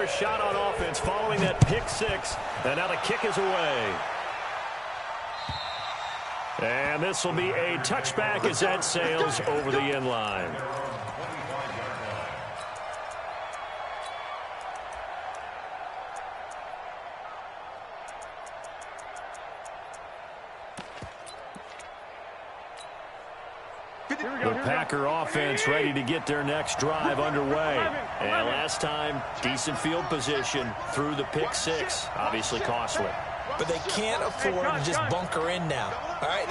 first shot on offense following that pick six. And now the kick is away. And this will be a touchback as that sails over the end line. The Packer offense ready to get their next drive underway. And last time, decent field position through the pick six. Obviously costly. But they can't afford to just bunker in now. All right,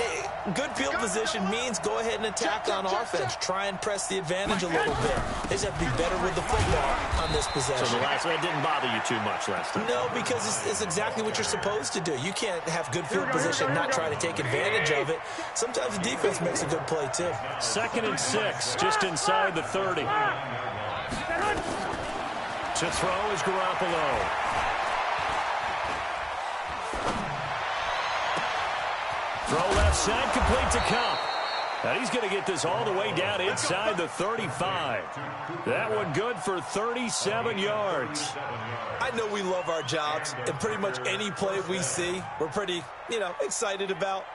good field position means go ahead and attack on offense. Try and press the advantage a little bit. They just have to be better with the football on this possession. So that didn't bother you too much last time? No, because it's exactly what you're supposed to do. You can't have good field position and not try to take advantage of it. Sometimes the defense makes a good play, too. 2nd and 6, just inside the 30. To throw is Garoppolo. Throw left side, complete to Cup. And he's going to get this all the way down inside the 35. That one good for 37 yards. I know we love our jobs, and pretty much any play we see, we're pretty, excited about.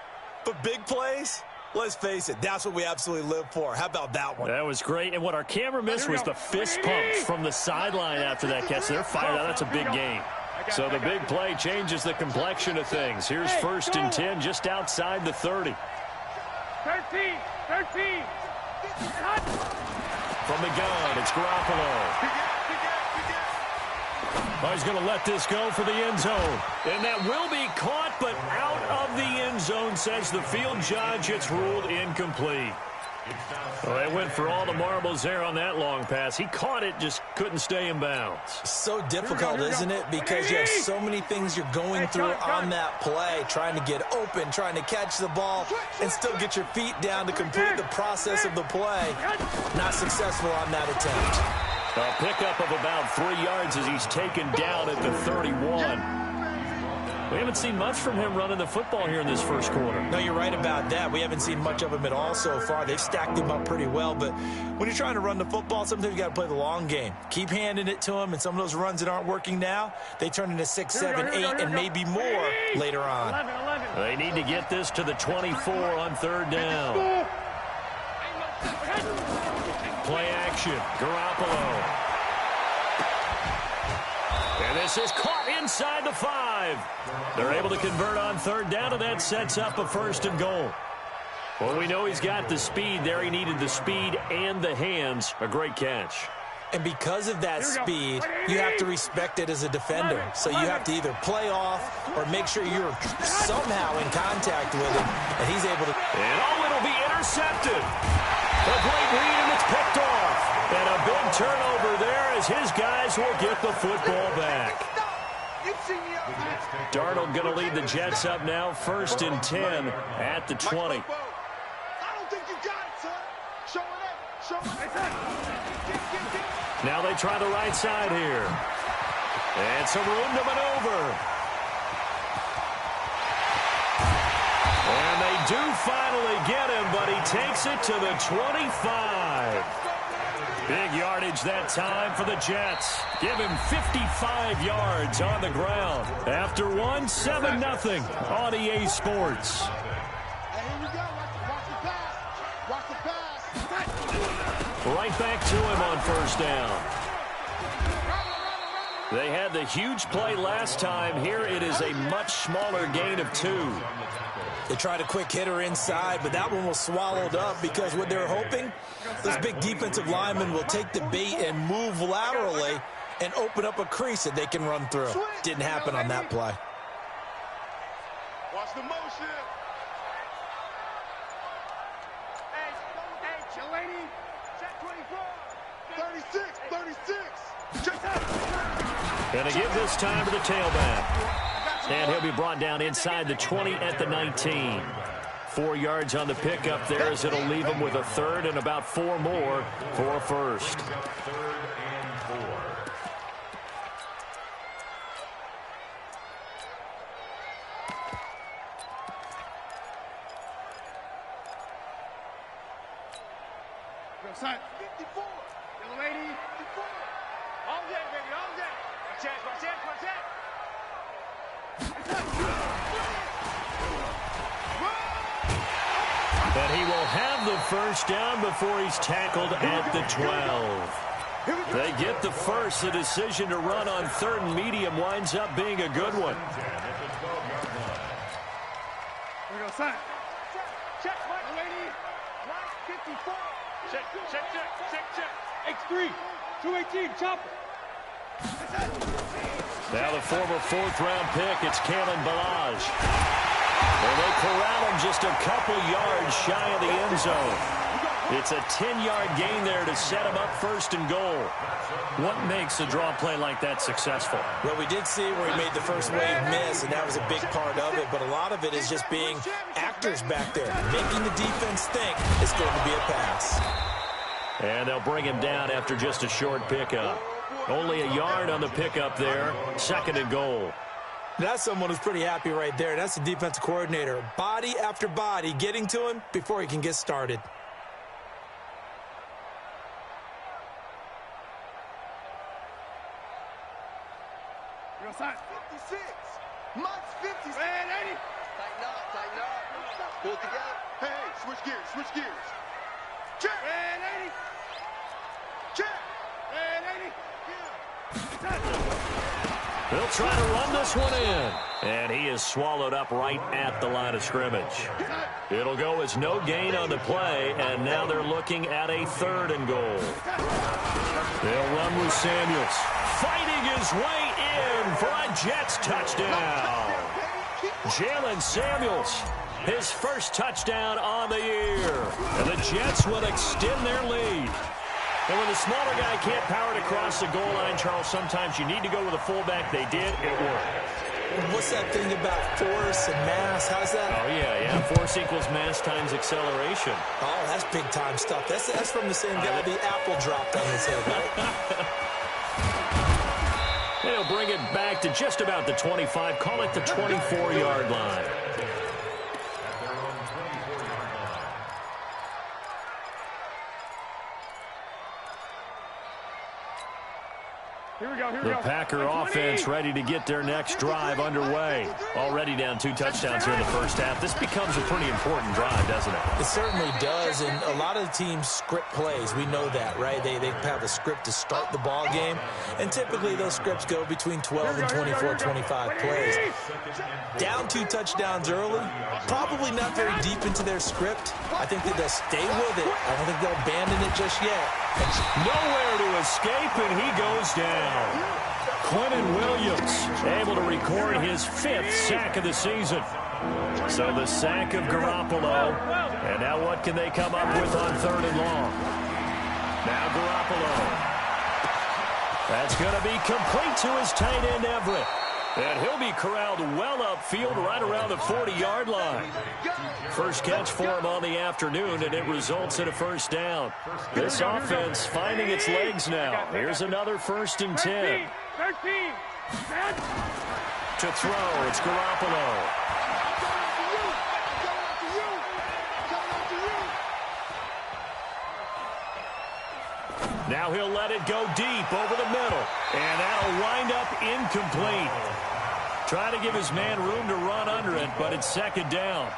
But big plays, let's face it, that's what we absolutely live for. How about that one? That was great. And what our camera missed was the fist pumps from the sideline after that catch. They're fired out. That's a big game. So the big play changes the complexion of things. Here's 1st and 10 just outside the 30. 13. From the gun, it's Garoppolo. Oh, he's going to let this go for the end zone. And that will be caught, but out of the end zone, says the field judge. It's ruled incomplete. Well, they went for all the marbles there on that long pass. He caught it, just couldn't stay in bounds. So difficult, isn't it? Because you have so many things you're going through on that play, trying to get open, trying to catch the ball, and still get your feet down to complete the process of the play. Not successful on that attempt. A pickup of about 3 yards as he's taken down at the 31. We haven't seen much from him running the football here in this first quarter. No, you're right about that. We haven't seen much of him at all so far. They've stacked him up pretty well, but when you're trying to run the football, sometimes you got to play the long game. Keep handing it to him, and some of those runs that aren't working now, they turn into 6, 7, 8, and maybe more later on. 11. They need to get this to the 24 on 3rd down. Play action, Garoppolo. And this is caught inside the 5. They're able to convert on 3rd down, and that sets up a 1st and goal. Well, we know he's got the speed there. He needed the speed and the hands. A great catch. And because of that speed, you have to respect it as a defender. So you have to either play off or make sure you're somehow in contact with him, and he's able to. And it'll be intercepted. A great read, and it's picked off. And a big turnover there as his guys will get the football back. Darnold going to lead the Jets up now, 1st and 10 at the 20. I don't think you got it, son. Show it up. Now they try the right side here. And some room to maneuver. And they do finally get him, but he takes it to the 25. Big yardage that time for the Jets. Give him 55 yards on the ground. After one, 7-0 on EA Sports. Right back to him on 1st down. They had the huge play last time. Here it is a much smaller gain of 2. They tried a quick hitter inside, but that one was swallowed up because what they're hoping, this big defensive lineman will take the bait and move laterally and open up a crease that they can run through. Didn't happen on that play. Watch the motion. Hey, Chalani, check 24. 36. Going to give this time to the tailback. And he'll be brought down inside the 20 at the 19. 4 yards on the pickup there as it'll leave him with a 3rd and about 4 more for a 1st. Son, 54. Young lady, 54. All day, baby, all day. And he will have the first down before he's tackled at the 12. They get the first. The decision to run on 3rd and medium winds up being a good one. Here we go, sign. Check, Mike. Lady. 54. Check. X3. 218, chopper. Now the former 4th-round pick, it's Kalen Balaj. And they corral him just a couple yards shy of the end zone. It's a 10-yard gain there to set him up 1st and goal. What makes a draw play like that successful? Well, we did see where he made the first wave miss, and that was a big part of it. But a lot of it is just being actors back there, making the defense think it's going to be a pass. And they'll bring him down after just a short pickup. Only a yard on the pickup there. 2nd and goal. That's someone who's pretty happy right there. That's the defensive coordinator. Body after body getting to him before he can get started. You're sign. 56. Mike's 56. Man, 80. Tighten up. Pull it together. Hey, switch gears. Check. Man, 80. Check. Man, 80. They'll try to run this one in. And he is swallowed up right at the line of scrimmage. It'll go as no gain on the play, and now they're looking at a 3rd and goal. They'll run with Samuels. Fighting his way in for a Jets touchdown. Jalen Samuels, his first touchdown on the year. And the Jets will extend their lead. And when the smaller guy can't power it across the goal line, Charles, sometimes you need to go with a fullback. They did. It worked. What's that thing about force and mass? How's that? Oh, yeah. Force equals mass times acceleration. Oh, that's big-time stuff. That's from the same guy the apple dropped on his head, right? And he'll bring it back to just about the 25. Call it the 24-yard line. Here we go. The Packer offense ready to get their next drive underway. Already down 2 touchdowns here in the first half. This becomes a pretty important drive, doesn't it? It certainly does, and a lot of the teams script plays. We know that, right? They have a script to start the ball game, and typically those scripts go between 12 and 24, 25 plays. Down 2 touchdowns early, probably not very deep into their script. I think that they'll stay with it. I don't think they'll abandon it just yet. Nowhere to escape, and he goes down. Quentin Williams able to record his 5th sack of the season. So the sack of Garoppolo. And now what can they come up with on 3rd and long? Now Garoppolo. That's going to be complete to his tight end Everett. And he'll be corralled well upfield right around the 40-yard line. First catch for him on the afternoon, and it results in a first down. This offense finding its legs now. Here's another 1st and 10. 13. To throw, it's Garoppolo. Now he'll let it go deep over the middle. And that'll wind up incomplete. Trying to give his man room to run under it, but it's 2nd down.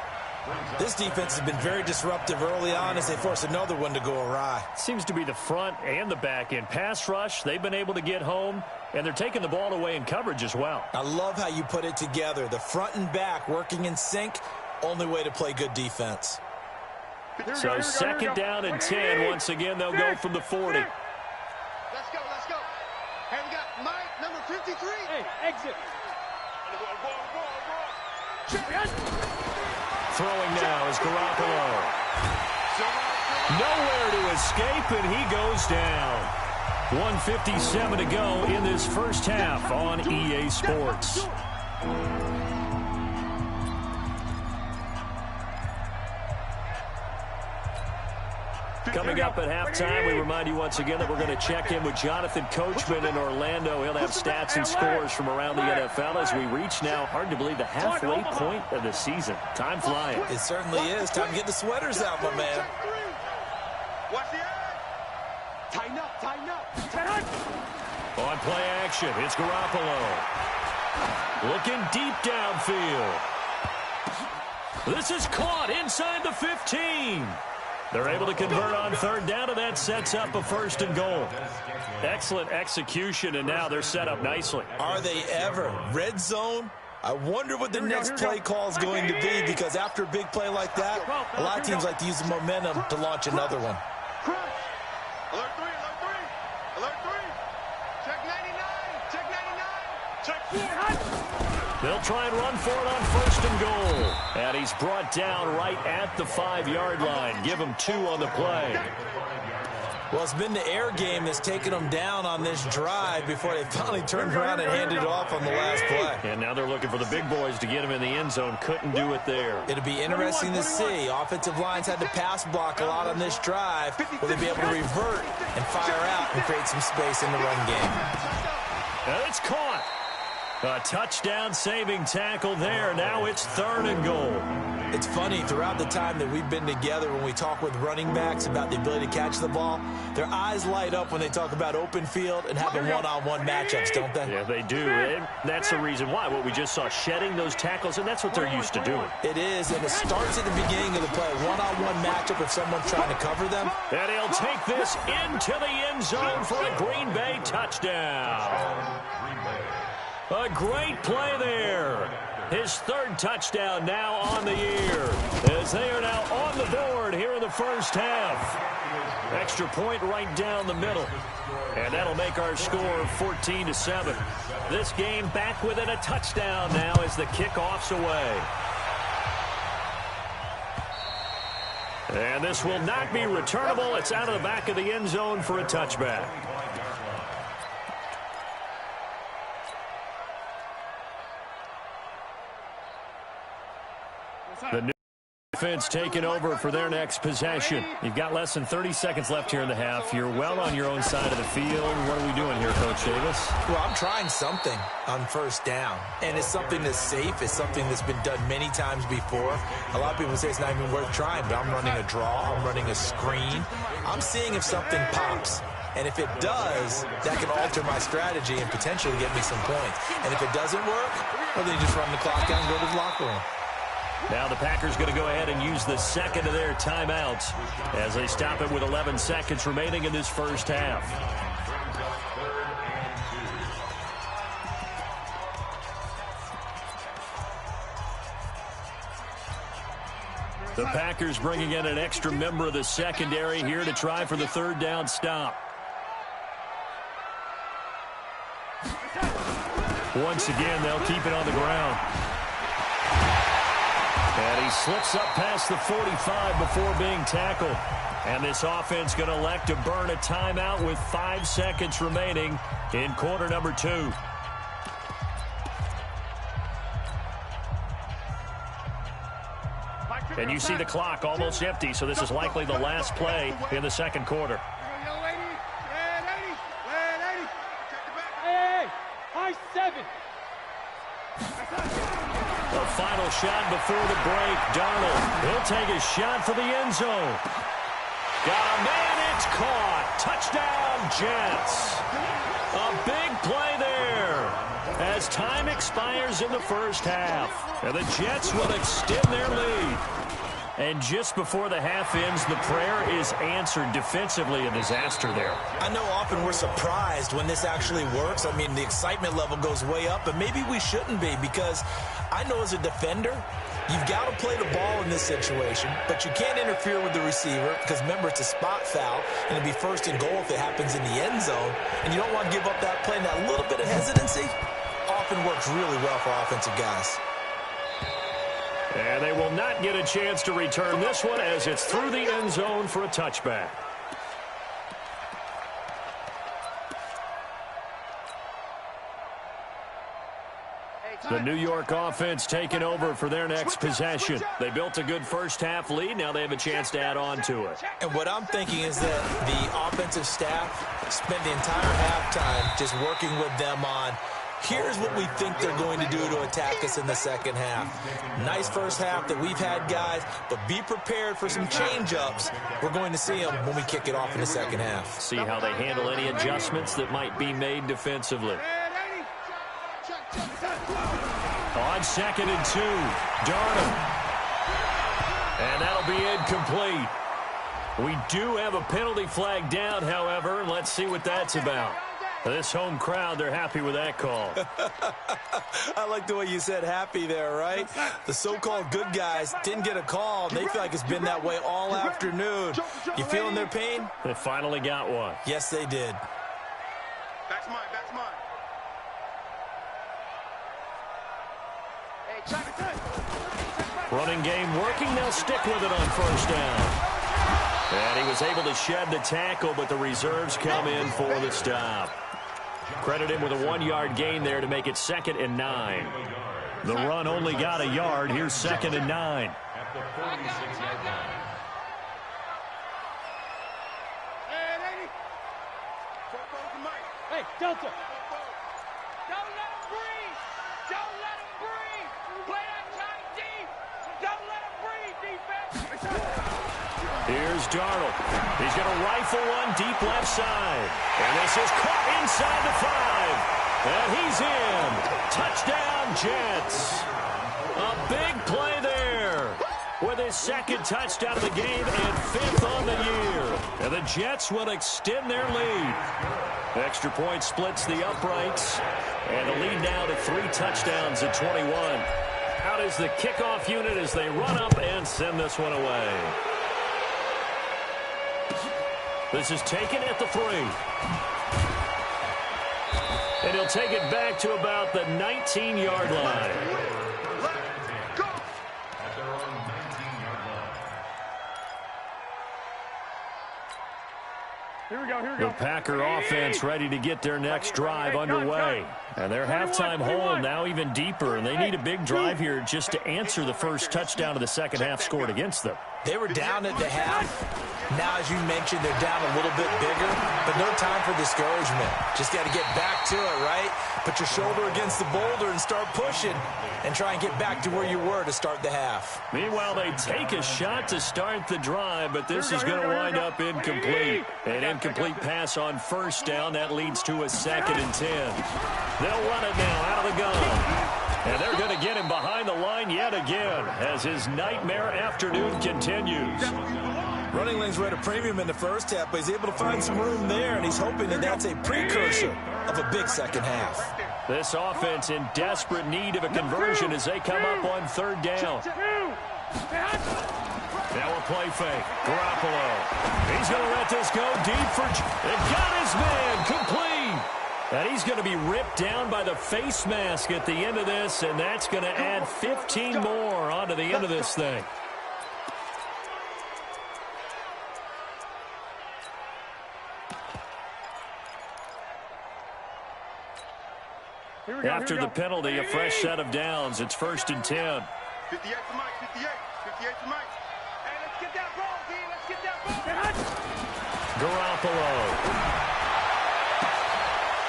This defense has been very disruptive early on as they force another one to go awry. Seems to be the front and the back end. Pass rush, they've been able to get home, and they're taking the ball away in coverage as well. I love how you put it together. The front and back working in sync, only way to play good defense. So 2nd down and 10. Once again, they'll go from the 40. Let's go. Hey, we got Mike, number 53. Hey, exit. Throwing now is Garoppolo. Nowhere to escape, and he goes down. 1:57 to go in this first half on EA Sports. Coming up at halftime, we remind you once again that we're going to check in with Jonathan Coachman in Orlando. He'll have stats and scores from around the NFL as we reach now, hard to believe, the halfway point of the season. Time flying. It certainly is. Time to get the sweaters out, my man. Watch the eye. Tighten up. On play action, it's Garoppolo. Looking deep downfield. This is caught inside the 15. They're able to convert on third down, and that sets up a 1st and goal. Excellent execution, and now they're set up nicely. Are they ever? Red zone? I wonder what the next play call is going to be, because after a big play like that, a lot of teams like to use the momentum to launch another one. Alert 3, alert 3. Alert 3. Check 99. Check 99. Check 4. They'll try and run for it on 1st and goal. And he's brought down right at the 5-yard line. Give him 2 on the play. Well, it's been the air game that's taken them down on this drive before they finally turned around and handed it off on the last play. And now they're looking for the big boys to get him in the end zone. Couldn't do it there. It'll be interesting to see. Offensive lines had to pass block a lot on this drive. Will they be able to revert and fire out and create some space in the run game? And it's caught. A touchdown-saving tackle there. Now it's 3rd and goal. It's funny, throughout the time that we've been together, when we talk with running backs about the ability to catch the ball, their eyes light up when they talk about open field and having one-on-one matchups, don't they? Yeah, they do. And that's the reason why. What we just saw, shedding those tackles, and that's what they're used to doing. It is, and it starts at the beginning of the play. One-on-one matchup if someone's trying to cover them. And he'll take this into the end zone for a Green Bay touchdown. A great play there. His 3rd touchdown now on the year, as they are now on the board here in the first half. Extra point right down the middle. And that'll make our score 14-7. This game back within a touchdown now as the kickoff's away. And this will not be returnable. It's out of the back of the end zone for a touchback. The new defense taking over for their next possession. You've got less than 30 seconds left here in the half. You're well on your own side of the field. What are we doing here, Coach Davis? Well, I'm trying something on 1st down, and it's something that's safe. It's something that's been done many times before. A lot of people say it's not even worth trying, but I'm running a draw. I'm running a screen. I'm seeing if something pops. And if it does, that can alter my strategy and potentially get me some points. And if it doesn't work, well, then you just run the clock out and go to the locker room. Now the Packers going to go ahead and use the 2nd of their timeouts as they stop it with 11 seconds remaining in this first half. The Packers bringing in an extra member of the secondary here to try for the 3rd down stop. Once again, they'll keep it on the ground. And he slips up past the 45 before being tackled. And this offense going to elect to burn a timeout with 5 seconds remaining in quarter number 2. And you see the clock almost empty, so this is likely the last play in the 2nd quarter. High 7. A final shot before the break. Darnold, he'll take a shot for the end zone. Got a man, it's caught. Touchdown, Jets. A big play there as time expires in the first half. And the Jets will extend their lead. And just before the half ends, the prayer is answered. Defensively, a disaster there. I know often we're surprised when this actually works. I mean, the excitement level goes way up, but maybe we shouldn't be, because I know as a defender, you've got to play the ball in this situation, but you can't interfere with the receiver because, remember, it's a spot foul, and it'd be 1st and goal if it happens in the end zone, and you don't want to give up that play. And that little bit of hesitancy often works really well for offensive guys. And they will not get a chance to return this one as it's through the end zone for a touchback. The New York offense taking over for their next possession. They built a good first half lead. Now they have a chance to add on to it. And what I'm thinking is that the offensive staff spent the entire halftime just working with them on Here's what we think they're going to do to attack us in the second half. Nice first half that we've had, guys, but be prepared for some change-ups. We're going to see them when we kick it off in the second half. See how they handle any adjustments that might be made defensively. On 2nd and 2, Darnold. And that'll be incomplete. We do have a penalty flag down, however, and let's see what that's about. This home crowd, they're happy with that call. I like the way you said happy there, right? The so-called good guys didn't get a call. They feel like it's been that way all afternoon. You feeling their pain? They finally got one. Yes, they did. That's mine. That's mine. Hey, check it. Running game working. They'll stick with it on first down. And he was able to shed the tackle, but the reserves come in for the stop. Credit him with a 1-yard gain there to make it 2nd and 9. The run only got a yard. Here's 2nd and 9. Hey, Delta. Don't let him breathe. Don't let him breathe. Play that tight deep. Don't let him breathe, defense. Here's Darnold. He's going to rifle one deep left side. And this is caught inside the 5. And he's in. Touchdown, Jets. A big play there with his 2nd touchdown of the game and 5th on the year. And the Jets will extend their lead. Extra point splits the uprights. And the lead now to 3 touchdowns at 21. Out is the kickoff unit as they run up and send this one away. This is taken at the 3. And he'll take it back to about the 19-yard line. The Packer offense ready to get their next drive underway. And their halftime hole now even deeper, and they need a big drive here just to answer the first touchdown of the second half scored against them. They were down at the half. Now, as you mentioned, they're down a little bit bigger, but no time for discouragement. Just got to get back to it, right? Put your shoulder against the boulder and start pushing and try and get back to where you were to start the half. Meanwhile, they take a shot to start the drive, but this is going to wind up incomplete. An incomplete pass on first down. That leads to a 2nd and 10. They'll run it now out of the gun. And they're going to get him behind the line yet again as his nightmare afternoon continues. Running lanes were at a premium in the first half, but he's able to find some room there, and he's hoping that that's a precursor of a big second half. This offense in desperate need of a conversion as they come up on 3rd down. Now a play fake. Garoppolo. He's going to let this go deep for... It got his man complete. And he's going to be ripped down by the face mask at the end of this, and that's going to add 15 more onto the end of this thing. After the penalty, a fresh set of downs. It's 1st and 10. 58 to Mike, 58. 58 to Mike. Hey, let's get that ball, D. Let's get that ball. Garoppolo.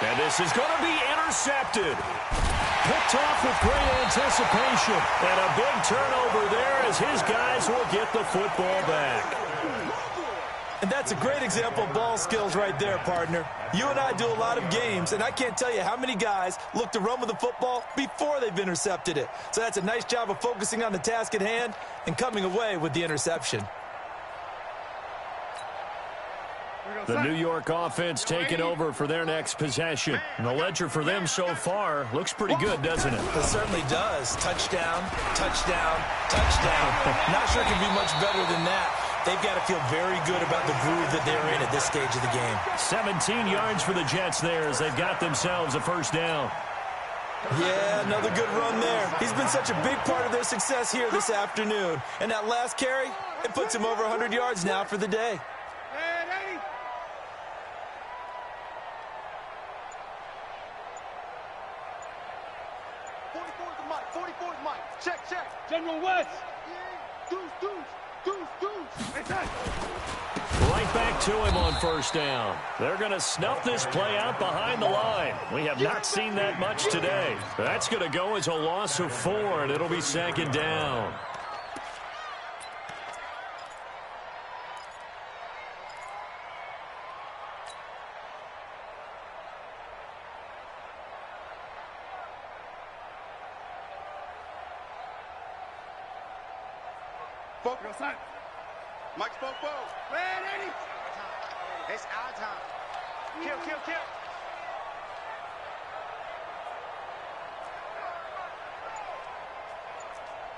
And this is going to be intercepted. Picked off with great anticipation. And a big turnover there as his guys will get the football back. And that's a great example of ball skills right there, partner. You and I do a lot of games, and I can't tell you how many guys look to run with the football before they've intercepted it. So that's a nice job of focusing on the task at hand and coming away with the interception. The New York offense taking over for their next possession. And the ledger for them so far looks pretty good, doesn't it? It certainly does. Touchdown, touchdown, touchdown. Not sure it can be much better than that. They've got to feel very good about the groove that they're in at this stage of the game. 17 yards for the Jets there as they've got themselves a first down. Yeah, another good run there. He's been such a big part of their success here this afternoon. And that last carry, it puts him over 100 yards now for the day. 44's Mike. Check. General West. Deuce. Right back to him on first down. They're going to snuff this play out behind the line. We have not seen that much today. That's going to go as a loss of 4, and it'll be second down. Focus, son. Mike's focus. Ready? It's our time. Kill, kill, kill.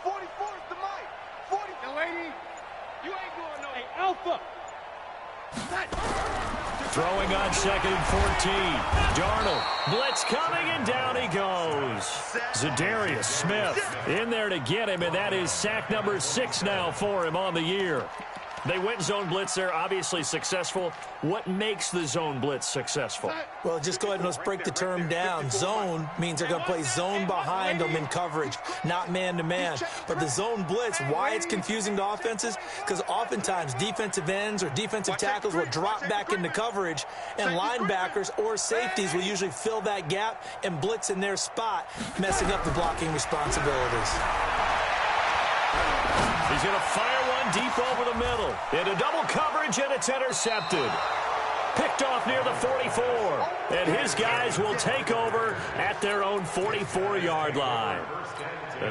44 is the mic. 40. Yo, lady, you ain't going no. Hey, Alpha. Throwing on second and 14. Darnold, blitz coming, and down he goes. Zadarius Smith in there to get him, and that is sack number 6 now for him on the year. They went zone blitz there, obviously successful. What makes the zone blitz successful? Well, just go ahead and let's break the term down. Zone means they're going to play zone behind them in coverage, not man-to-man. But the zone blitz, why it's confusing to offenses? Because oftentimes defensive ends or defensive tackles will drop back into coverage, and linebackers or safeties will usually fill that gap and blitz in their spot, messing up the blocking responsibilities. He's going to fire one deep over the middle. Into double coverage, and it's intercepted. Picked off near the 44. And his guys will take over at their own 44-yard line.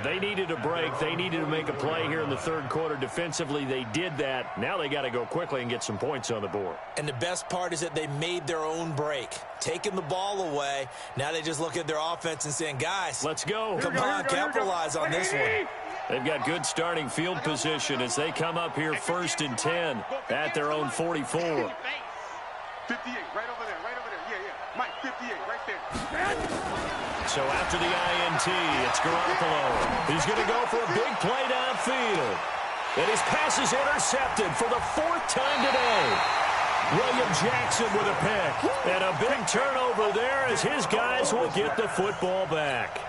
They needed a break. They needed to make a play here in the third quarter. Defensively, they did that. Now they got to go quickly and get some points on the board. And the best part is that they made their own break. Taking the ball away. Now they just look at their offense and saying, guys, let's go. Come on, capitalize on this one. They've got good starting field position as they come up here first and 10 at their own 44. 58, right over there, yeah. Mike, 58, right there. So after the INT, it's Garoppolo. He's going to go for a big play downfield. And his pass is intercepted for the 4th time today. William Jackson with a pick. And a big turnover there as his guys will get the football back.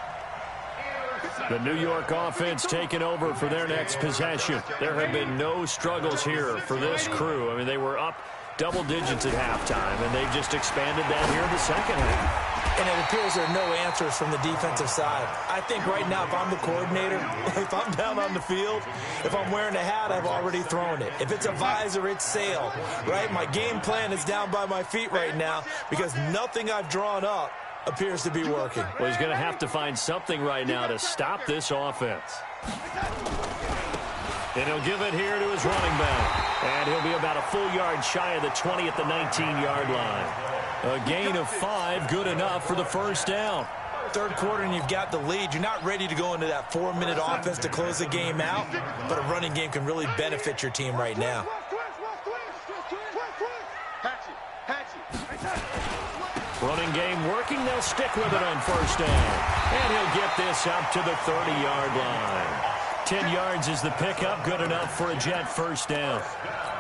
The New York offense taking over for their next possession. There have been no struggles here for this crew. I mean, they were up double digits at halftime, and they've just expanded that here in the second half. And it appears there are no answers from the defensive side. I think right now, if I'm the coordinator, if I'm down on the field, if I'm wearing a hat, I've already thrown it. If it's a visor, it's sail, right? My game plan is down by my feet right now because nothing I've drawn up appears to be working. Well, he's going to have to find something right now to stop this offense. And he'll give it here to his running back. And he'll be about a full yard shy of the 20 at the 19-yard line. A gain of 5, good enough for the first down. Third quarter and you've got the lead. You're not ready to go into that 4-minute offense to close the game out, but a running game can really benefit your team right now. Running game working. They'll stick with it on first down. And he'll get this up to the 30-yard line. 10 yards is the pickup. Good enough for a Jet first down.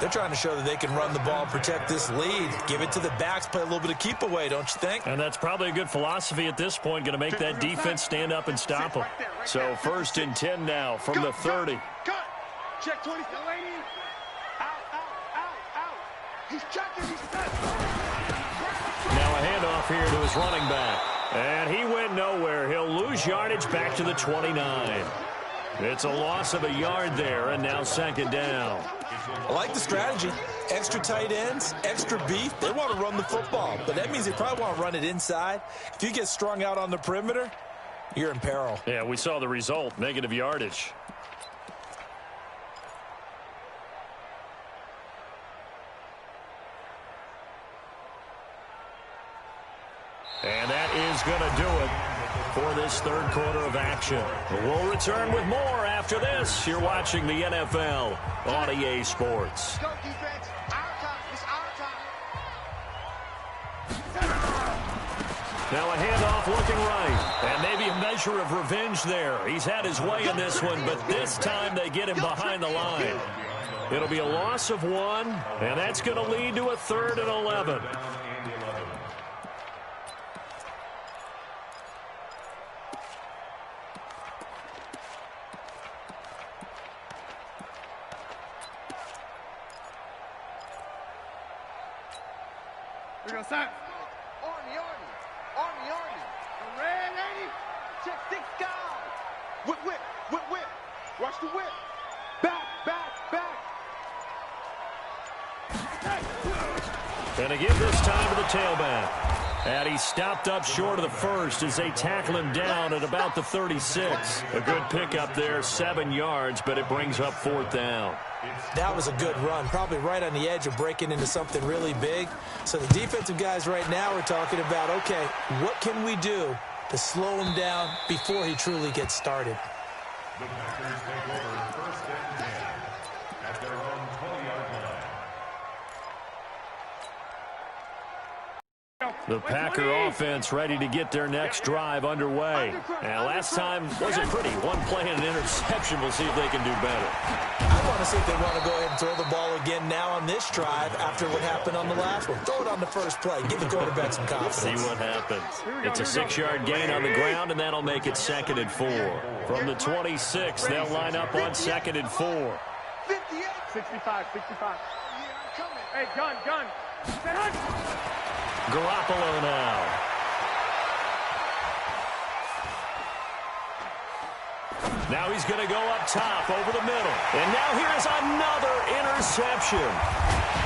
They're trying to show that they can run the ball, protect this lead. Give it to the backs, play a little bit of keep away, don't you think? And that's probably a good philosophy at this point. Going to make that defense stand up and stop them. So first and 10 now from the 30. Check 20. Out. He's checking. He's set. Now a handoff here to his running back. And he went nowhere. He'll lose yardage back to the 29. It's a loss of a yard there, and now second down. I like the strategy. Extra tight ends, extra beef. They want to run the football, but that means they probably want to run it inside. If you get strung out on the perimeter, you're in peril. Yeah, we saw the result, negative yardage. And that is going to do it for this third quarter of action. We'll return with more after this. You're watching the NFL on EA Sports. Go defense. Our time. It's our time. Now a handoff looking right. And maybe a measure of revenge there. He's had his way in this one, but this time they get him behind the line. It'll be a loss of 1, and that's going to lead to a 3rd and 11. Army. Red 80. Check 6 guys. Whip. Watch the whip. Back. Gonna give this time to the tailback. And he stopped up short of the first as they tackle him down at about the 36. A good pickup there, 7 yards, but it brings up 4th down. That was a good run, probably right on the edge of breaking into something really big. So the defensive guys right now are talking about, okay, what can we do to slow him down before he truly gets started? The Packers take over 1st and 10 at their own 20-yard line. The Packer offense ready to get their next drive underway. And last time wasn't pretty. One play and an interception. We'll see if they can do better. I want to see if they want to go ahead and throw the ball again now on this drive after what happened on the last one. Throw it on the first play. Give the quarterback some confidence. See what happens. It's a 6-yard gain on the ground, and that'll make it 2nd and 4. From the 26, they'll line up on 2nd and 4. 65. Hey, gun. Garoppolo now. Now he's going to go up top over the middle. And now here's another interception.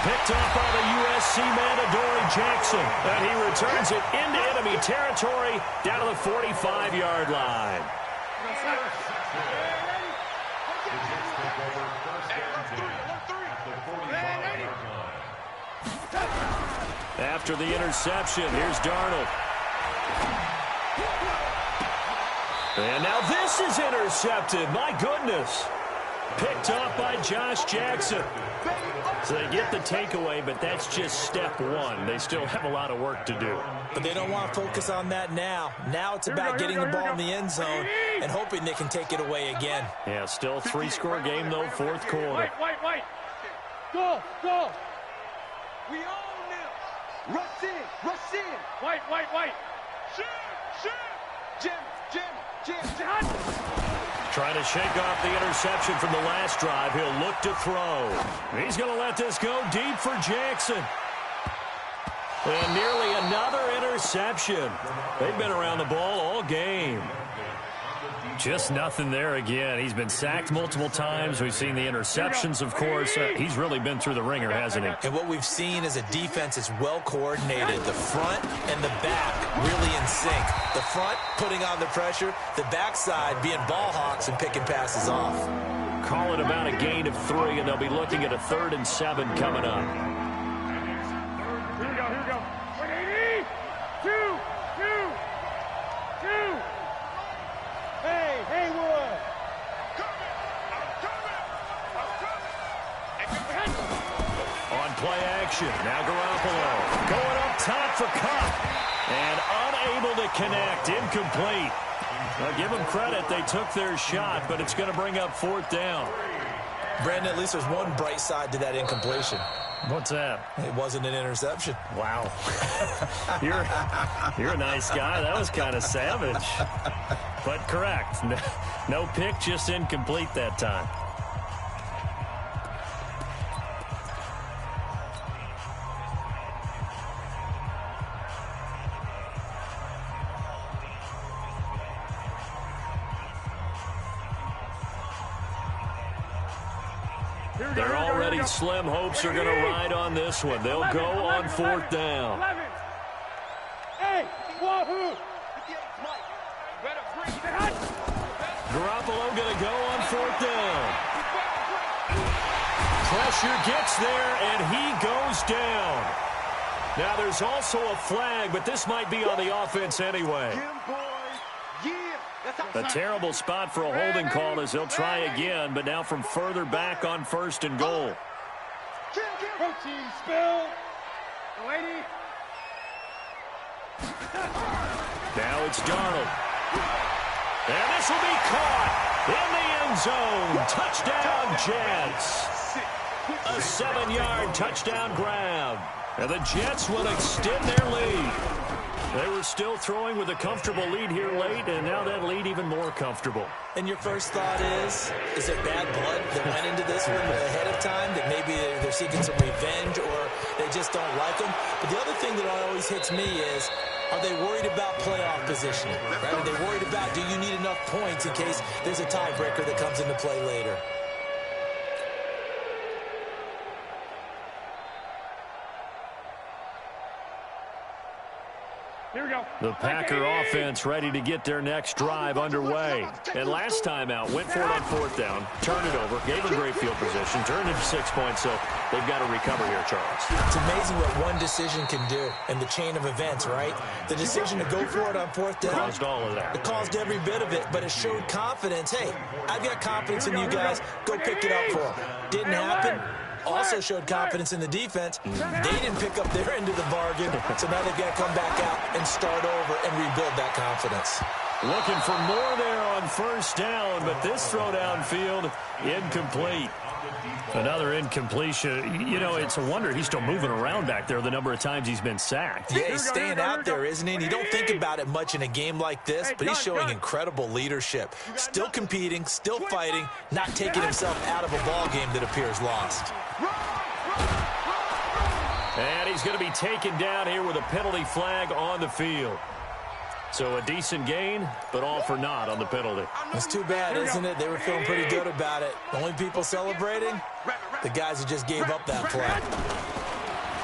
Picked up by the USC man, Adoree Jackson. And he returns it into enemy territory down to the 45-yard line. After the interception, here's Darnold. And now this is intercepted. My goodness. Picked up by Josh Jackson. So they get the takeaway, but that's just step one. They still have a lot of work to do. But they don't want to focus on that now. Now it's about getting the ball in the end zone and hoping they can take it away again. Yeah, still a 3-score game, though, 4th quarter. Wait. Go. We own them. Rush in. Wait. Shoot. Jim. Trying to shake off the interception from the last drive. He'll look to throw. He's going to let this go deep for Jackson. And nearly another interception. They've been around the ball all game. Just nothing there again. He's been sacked multiple times. We've seen the interceptions, of course. He's really been through the ringer, hasn't he? And what we've seen is a defense that's well coordinated. The front and the back really in sync. The front putting on the pressure. The backside being ball hawks and picking passes off. Call it about a gain of 3, and they'll be looking at a 3rd and 7 coming up. Here we go. 180. 2. Hey, Haywood. On play action, now Garoppolo going up top for Cup. And unable to connect, incomplete. Now give them credit, they took their shot, but it's going to bring up 4th down. Brandon, at least there's one bright side to that incompletion. What's that? It wasn't an interception. Wow. You're a nice guy. That was kind of savage. But correct. No pick, just incomplete that time. They're already slim hopes are going to ride on this one. They'll go on 4th down. Hey, wahoo! Garoppolo going to go on 4th down. Pressure gets there, and he goes down. Now, there's also a flag, but this might be on the offense anyway. A terrible spot for a holding call as they'll try again, but now from further back on 1st and goal. Protein spill. Lady. Now it's Darnold. And this will be caught in the end zone. Touchdown, Jets. A 7-yard touchdown grab. And the Jets will extend their lead. They were still throwing with a comfortable lead here late, and now that lead even more comfortable. And your first thought is it bad blood that went into this one ahead of time, that maybe they're seeking some revenge or they just don't like them? But the other thing that always hits me is, are they worried about playoff positioning? Right? Are they worried about, do you need enough points in case there's a tiebreaker that comes into play later? Here we go. The Packer offense ready to get their next drive underway. And last time out, went for it on fourth down, turned it over, gave them great field position, turned it to 6 points, so they've got to recover here, Charles. It's amazing what one decision can do in the chain of events, right? The decision to go for it on fourth down. Caused all of that. It caused every bit of it, but it showed confidence. Hey, I've got confidence in you guys. Go pick it up for them. Didn't happen. Also showed confidence in the defense. They didn't pick up their end of the bargain, so now they've got to come back out and start over and rebuild that confidence. Looking for more there on first down, but this throw downfield incomplete. Another incompletion. You know, it's a wonder he's still moving around back there the number of times he's been sacked. Yeah, he's staying out there, isn't he? And you don't think about it much in a game like this, but he's showing incredible leadership. Still competing, still fighting, not taking himself out of a ball game that appears lost. And he's going to be taken down here with a penalty flag on the field. So a decent gain, but all for naught on the penalty. It's too bad, isn't it? They were feeling pretty good about it. The only people celebrating, the guys who just gave up that play.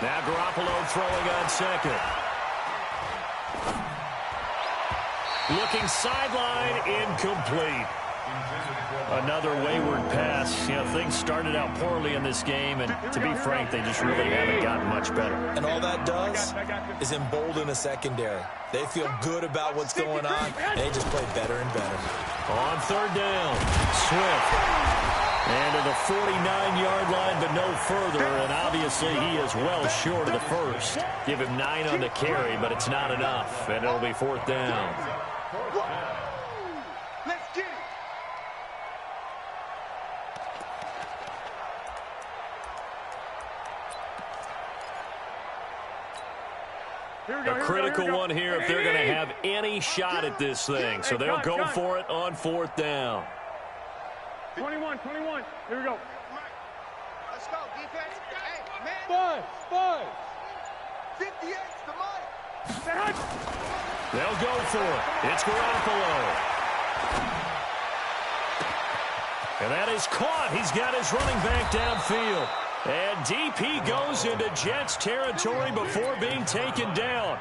Now Garoppolo throwing on second. Looking sideline, incomplete. Another wayward pass. You know, things started out poorly in this game, and to be frank, they just really haven't gotten much better. And all that does is embolden a secondary. They feel good about what's going on, and they just play better and better. On third down, Swift. And to the 49-yard line, but no further, and obviously he is well short of the first. Give him 9 on the carry, but it's not enough, and it'll be fourth down. A critical one here if they're going to have any shot at this thing. So they'll go for it on fourth down. 21. Here we go. Let's go, defense. Hey, man. 5. 58's the money. They'll go for it. It's Garoppolo. And that is caught. He's got his running back downfield. And DP goes into Jets territory before being taken down.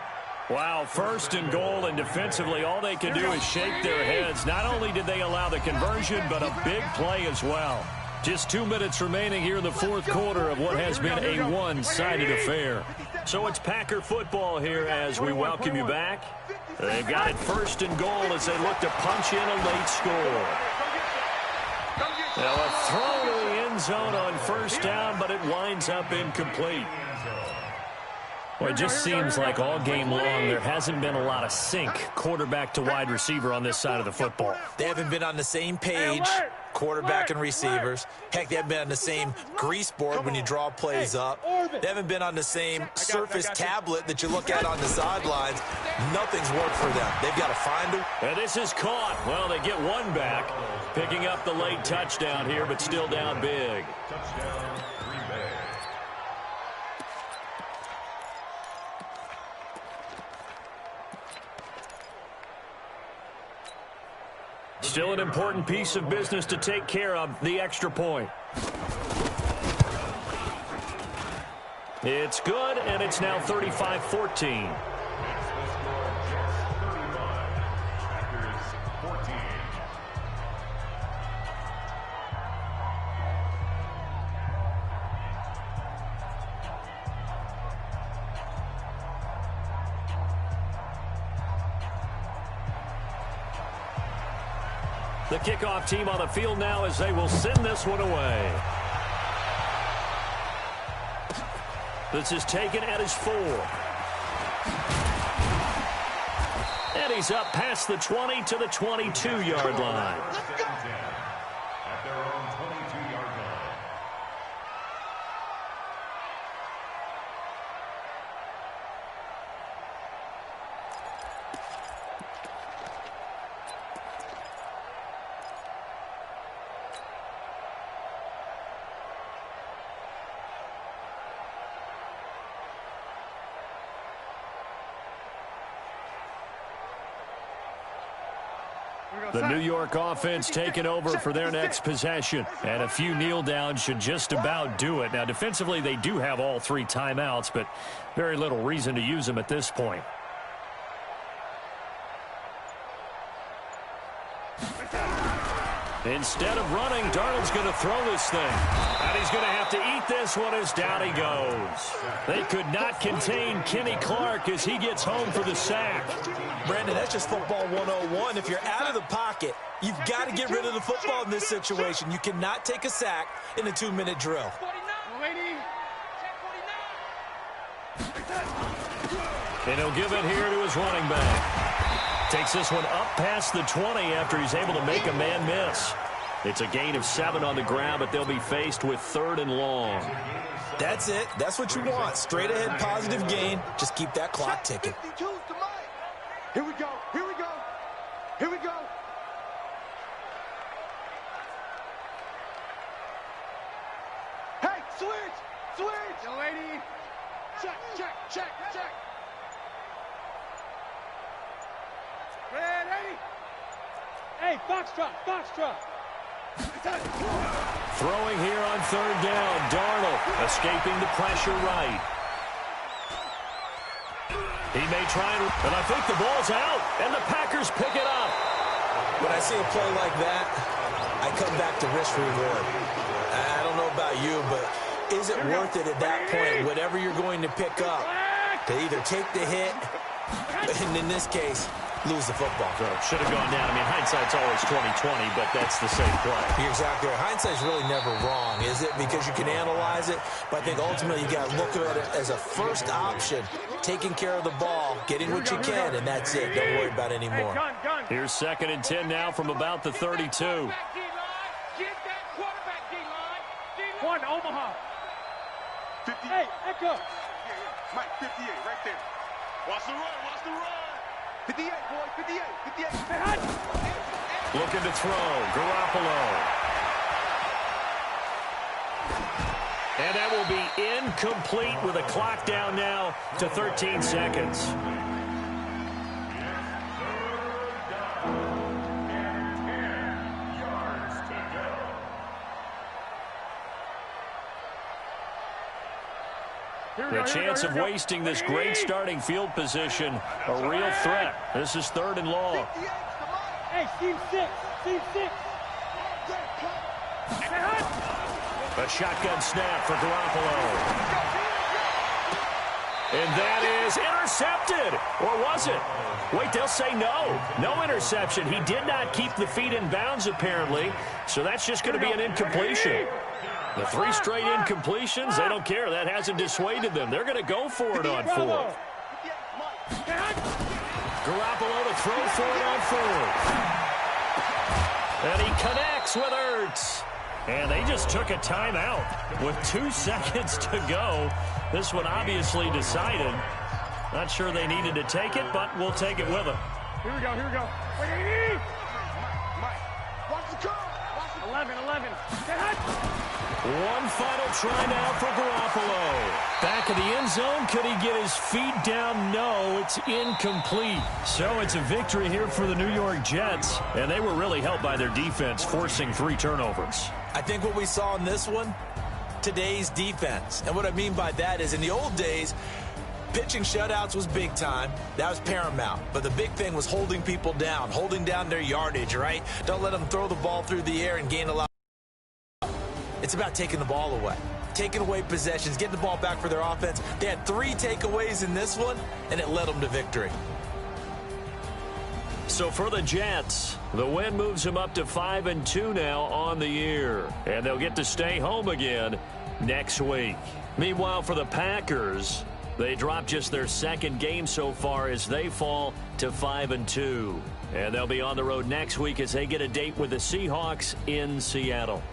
Wow, first and goal, and defensively all they can do is shake their heads. Not only did they allow the conversion, but a big play as well. Just 2 minutes remaining here in the fourth quarter of what has been a one-sided affair. So it's Packer football here as we welcome you back. They've got it first and goal as they look to punch in a late score. Now a throw to the end zone on first down, but it winds up incomplete. Well, it just seems like all game long there hasn't been a lot of sync quarterback to wide receiver on this side of the football. They haven't been on the same page, quarterback and receivers. Heck, they haven't been on the same grease board when you draw plays up. They haven't been on the same surface tablet that you look at on the sidelines. Nothing's worked for them. They've got to find them. And this is caught. Well, they get one back, picking up the late touchdown here, but still down big. Touchdown, Green Bay. Still an important piece of business to take care of, the extra point. It's good, and it's now 35-14. The kickoff team on the field now as they will send this one away. This is taken at his 4. And he's up past the 20 to the 22-yard line. At their own 22-yard line. The New York offense taking over for their next possession. And a few kneel downs should just about do it. Now, defensively, they do have all 3 timeouts, but very little reason to use them at this point. Instead of running, Darnold's going to throw this thing. And he's going to have to eat this one as down he goes. They could not contain Kenny Clark as he gets home for the sack. Brandon, that's just football 101. If you're out of the pocket, you've got to get rid of the football in this situation. You cannot take a sack in a 2-minute drill. And he'll give it here to his running back. Takes this one up past the 20 after he's able to make a man miss. It's a gain of 7 on the ground, but they'll be faced with 3rd and long. That's it. That's what you want. Straight ahead, positive gain. Just keep that clock ticking. Here we go. Here we go. Here we go. Hey, switch. Switch. Yo, lady. Check, check, check, check. Ready? Hey, Foxtrot, Foxtrot. Throwing here on 3rd down. Darnold escaping the pressure right. He may try and I think the ball's out, and the Packers pick it up. When I see a play like that, I come back to risk reward. I don't know about you, but is it worth it at that point, whatever you're going to pick up, to either take the hit, and in this case, lose the football? So should have gone down. I mean, hindsight's always 20/20, but that's the same play. You're exactly right. Hindsight's really never wrong, is it? Because you can analyze it, but I think ultimately you got to look at it as a first option, taking care of the ball, getting what you can, and that's it. Don't worry about any more. Here's 2nd and 10 now from about the 32. Get that quarterback, D-line. One, Omaha. 50. Hey, Echo. Mike, 58, right there. Watch the run, watch the run. 58, boy, 58, 58. Looking to throw. Garoppolo. And that will be incomplete with a clock down now to 13 seconds. The chance of wasting this great starting field position, a real threat. This is 3rd and long. Hey, Steve 6. Steve 6. A shotgun snap for Garoppolo. And that is intercepted. Or was it? Wait, they'll say no. No interception. He did not keep the feet in bounds, apparently. So that's just going to be an incompletion. The 3 straight incompletions, they don't care. That hasn't dissuaded them. They're going to go for it on 4th. Garoppolo to throw for it on 4th. And he connects with Ertz. And they just took a timeout with 2 seconds to go. This one obviously decided. Not sure they needed to take it, but we'll take it with them. Here we go, here we go. Mike, watch the curve. 11. One final try now for Garoppolo. Back in the end zone. Could he get his feet down? No, it's incomplete. So it's a victory here for the New York Jets. And they were really helped by their defense, forcing 3 turnovers. I think what we saw in this one, today's defense. And what I mean by that is in the old days, pitching shutouts was big time. That was paramount. But the big thing was holding people down, holding down their yardage, right? Don't let them throw the ball through the air and gain a lot. It's about taking the ball away, taking away possessions, getting the ball back for their offense. They had 3 takeaways in this one, and it led them to victory. So for the Jets, the win moves them up to 5-2 now on the year. And they'll get to stay home again next week. Meanwhile, for the Packers, they dropped just their 2nd game so far as they fall to 5-2. And they'll be on the road next week as they get a date with the Seahawks in Seattle.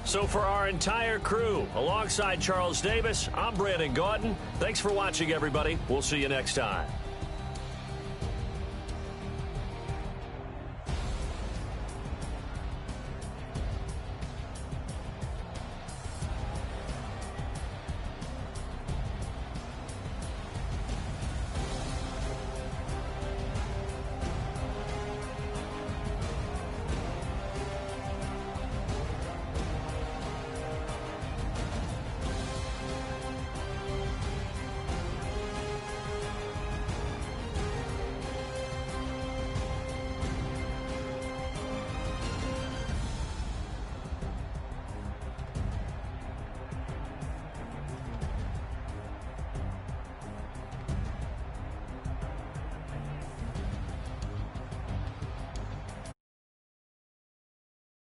So for our entire crew, alongside Charles Davis, I'm Brandon Gaudin. Thanks for watching, everybody. We'll see you next time.